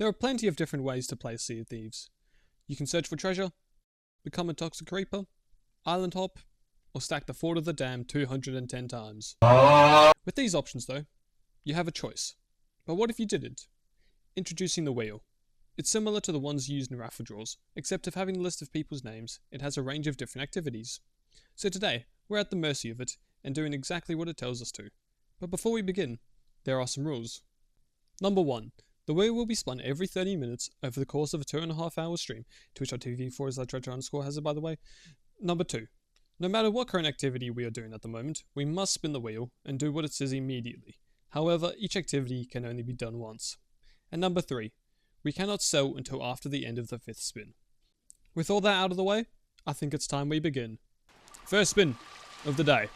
There are plenty of different ways to play Sea of Thieves. You can search for treasure, become a toxic reaper, island hop, or stack the Fort of the Dam 210 times. With these options though, you have a choice. But what if you didn't? Introducing the wheel. It's similar to the ones used in raffle draws, except of having a list of people's names, it has a range of different activities. So today, we're at the mercy of it, and doing exactly what it tells us to. But before we begin, there are some rules. Number 1. The wheel will be spun every 30 minutes over the course of a 2.5 hour stream. Twitch.tv/Treasure_ has it, by the way. Number 2. No matter what current activity we are doing at the moment, we must spin the wheel and do what it says immediately. However, each activity can only be done once. And number 3. We cannot sell until after the end of the 5th spin. With all that out of the way, I think it's time we begin. First spin of the day.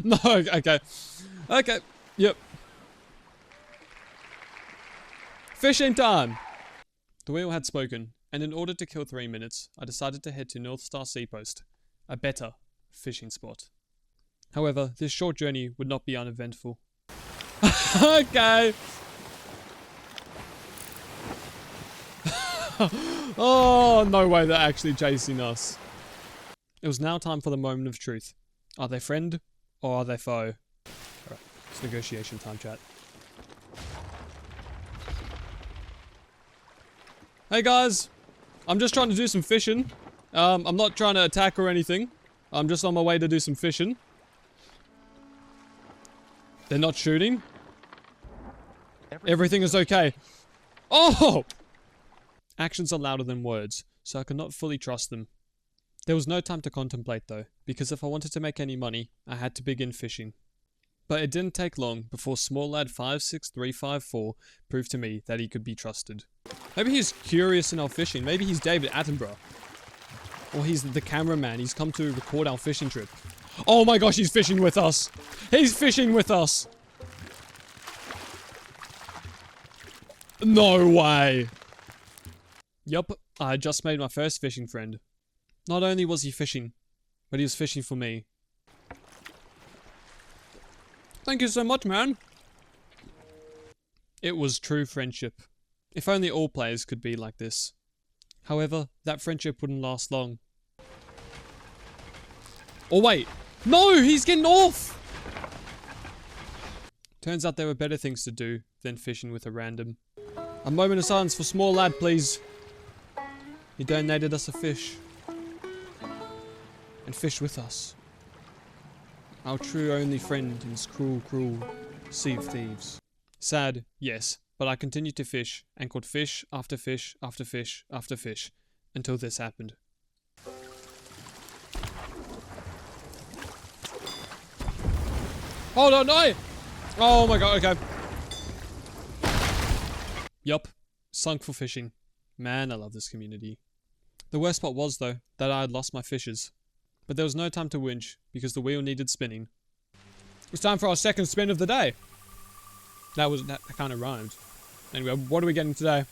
No, okay. Okay, yep. Fishing time! The wheel had spoken, and in order to kill 3 minutes, I decided to head to North Star Seapost, a better fishing spot. However, this short journey would not be uneventful. Okay! Oh, no way they're actually chasing us. It was now time for the moment of truth. Are they friend or are they foe? Alright, it's negotiation time, chat. Hey guys, I'm just trying to do some fishing. I'm not trying to attack or anything. I'm just on my way to do some fishing. They're not shooting. Everything is okay. Oh! Actions are louder than words, so I could not fully trust them. There was no time to contemplate though, because if I wanted to make any money, I had to begin fishing. But it didn't take long before small lad 56354 proved to me that he could be trusted. Maybe he's curious in our fishing, maybe he's David Attenborough. Or he's the cameraman, he's come to record our fishing trip. Oh my gosh, he's fishing with us! He's fishing with us! No way! Yup, I had just made my first fishing friend. Not only was he fishing, but he was fishing for me. Thank you so much, man. It was true friendship. If only all players could be like this. However, that friendship wouldn't last long. Oh wait! No! He's getting off! Turns out there were better things to do than fishing with a random. A moment of silence for small lad, please. He donated us a fish. And fished with us. Our true only friend in this cruel, cruel Sea of Thieves. Sad, yes, but I continued to fish, and caught fish after fish after fish after fish, until this happened. Hold on, no! Oh my god, okay. Yup, sunk for fishing. Man, I love this community. The worst part was, though, that I had lost my fishes. But there was no time to winch, because the wheel needed spinning. It's time for our second spin of the day. That kind of rhymed. Anyway, what are we getting today?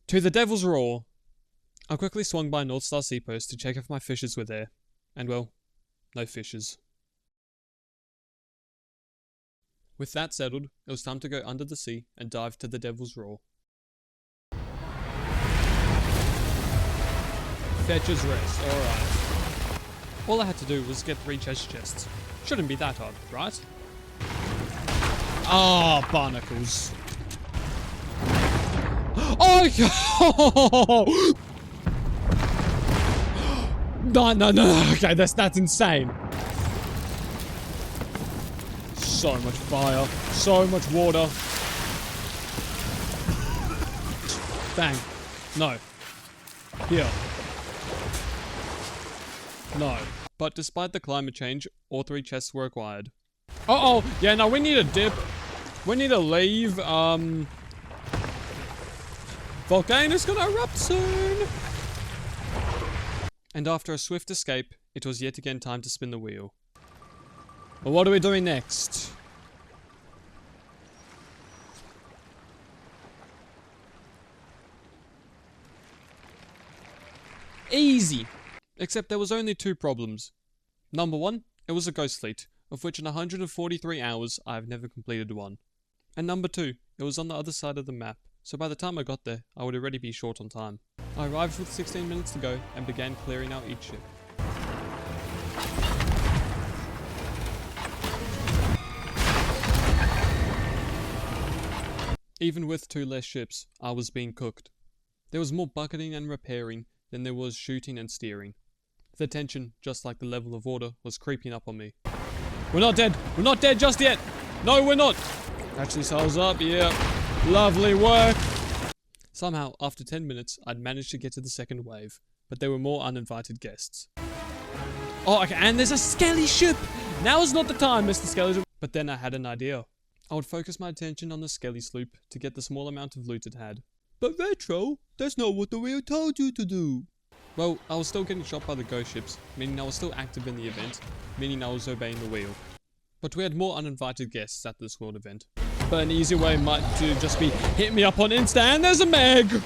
To the Devil's Roar. I quickly swung by North Star Seapost to check if my fishes were there. And well, no fishes. With that settled, it was time to go under the sea and dive to the Devil's Roar. Fetcher's Rest, alright. All I had to do was get 3 treasure chests. Shouldn't be that hard, right? Ah, barnacles. Oh! No, okay, that's insane. So much fire, so much water. Bang. No. Here. No. But despite the climate change, all 3 chests were acquired. Uh-oh! Yeah, no, we need a dip. We need to leave. Volcano's gonna erupt soon! And after a swift escape, it was yet again time to spin the wheel. Well, what are we doing next? Easy! Except there was only 2 problems. Number 1, It was a ghost fleet, of which in 143 hours I have never completed one. And number 2, it was on the other side of the map, so by the time I got there, I would already be short on time. I arrived with 16 minutes to go and began clearing out each ship. Even with 2 less ships, I was being cooked. There was more bucketing and repairing than there was shooting and steering. The tension, just like the level of water, was creeping up on me. We're not dead! We're not dead just yet! No, we're not! Actually, sails up, yeah. Lovely work! Somehow, after 10 minutes, I'd managed to get to the second wave, but there were more uninvited guests. Oh, okay, and there's a skelly ship! Now is not the time, Mr. Skeleton! But then I had an idea. I would focus my attention on the skelly sloop to get the small amount of loot it had. But Retro, that's not what the wheel told you to do. Well, I was still getting shot by the ghost ships, meaning I was still active in the event, meaning I was obeying the wheel. But we had more uninvited guests at this world event. But an easier way might just be hit me up on Insta and there's a Meg!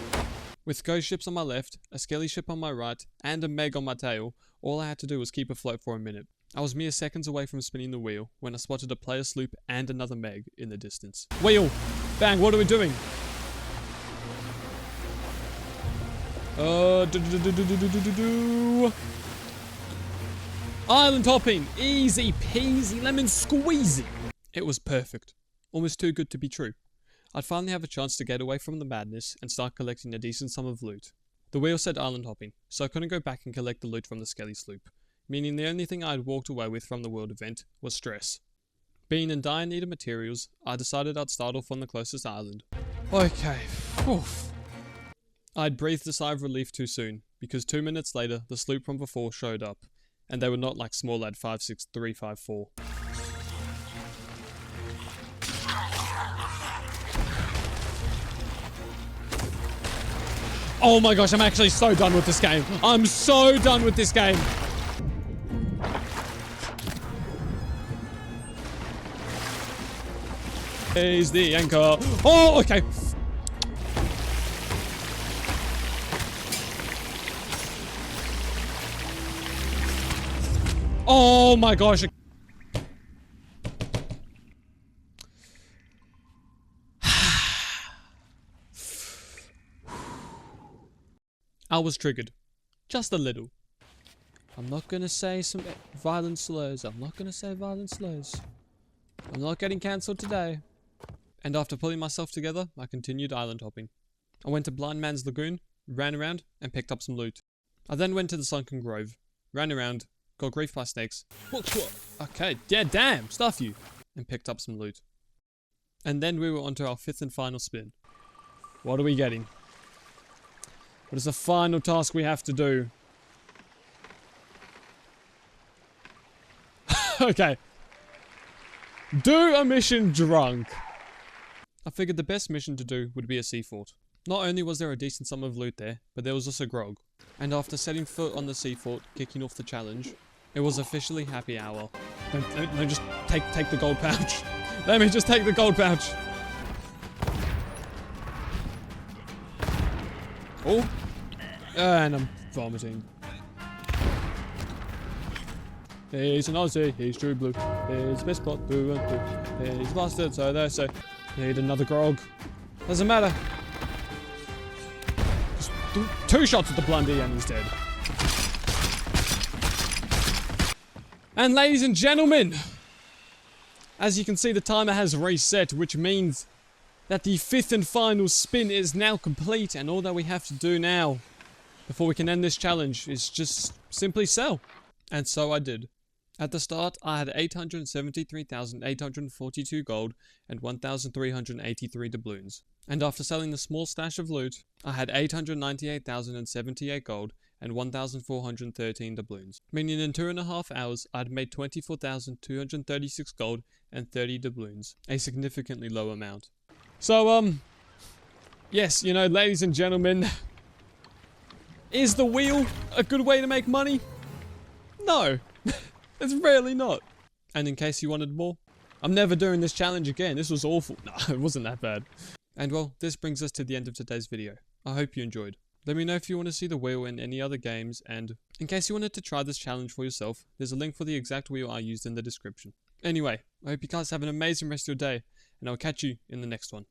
With ghost ships on my left, a skelly ship on my right, and a Meg on my tail, all I had to do was keep afloat for a minute. I was mere seconds away from spinning the wheel when I spotted a player sloop and another Meg in the distance. Wheel! Bang, what are we doing? Island hopping! Easy peasy lemon squeezy! It was perfect. Almost too good to be true. I'd finally have a chance to get away from the madness and start collecting a decent sum of loot. The wheel said island hopping, so I couldn't go back and collect the loot from the skelly sloop, meaning the only thing I had walked away with from the world event was stress. Being in dire need of materials, I decided I'd start off on the closest island. Okay, oof. I'd breathed a sigh of relief too soon, because 2 minutes later the sloop from before showed up, and they were not like small lad 56354. Oh my gosh, I'm actually so done with this game. I'm so done with this game. Here's the anchor. Oh, okay. Oh my gosh. I was triggered. Just a little. I'm not gonna say some violent slurs. I'm not getting cancelled today. And after pulling myself together, I continued island hopping. I went to Blind Man's Lagoon, ran around, and picked up some loot. I then went to the Sunken Grove, ran around, got griefed by snakes. Okay, yeah, damn, stuff you. And picked up some loot. And then we were onto our 5th and final spin. What are we getting? What is the final task we have to do? Okay. Do a mission drunk. I figured the best mission to do would be a sea fort. Not only was there a decent sum of loot there, but there was also grog. And after setting foot on the sea fort, kicking off the challenge, it was officially happy hour. Let me just take the gold pouch. Let me just take the gold pouch. Oh. And I'm vomiting. He's an Aussie, he's true blue. He's best plot through and through. He's bastard, so they say. Need another grog. Doesn't matter. Just 2 shots at the blondie and he's dead. And ladies and gentlemen, as you can see, the timer has reset, which means that the 5th and final spin is now complete, and all that we have to do now before we can end this challenge is just simply sell. And so I did. At the start, I had 873,842 gold and 1,383 doubloons. And after selling the small stash of loot, I had 898,078 gold and 1,413 doubloons. Meaning in 2.5 hours, I had made 24,236 gold and 30 doubloons. A significantly low amount. So, yes, you know, ladies and gentlemen, is the wheel a good way to make money? No. It's really not. And in case you wanted more, I'm never doing this challenge again. This was awful. No, it wasn't that bad. And well, this brings us to the end of today's video. I hope you enjoyed. Let me know if you want to see the wheel in any other games, and in case you wanted to try this challenge for yourself, there's a link for the exact wheel I used in the description. Anyway, I hope you guys have an amazing rest of your day, and I'll catch you in the next one.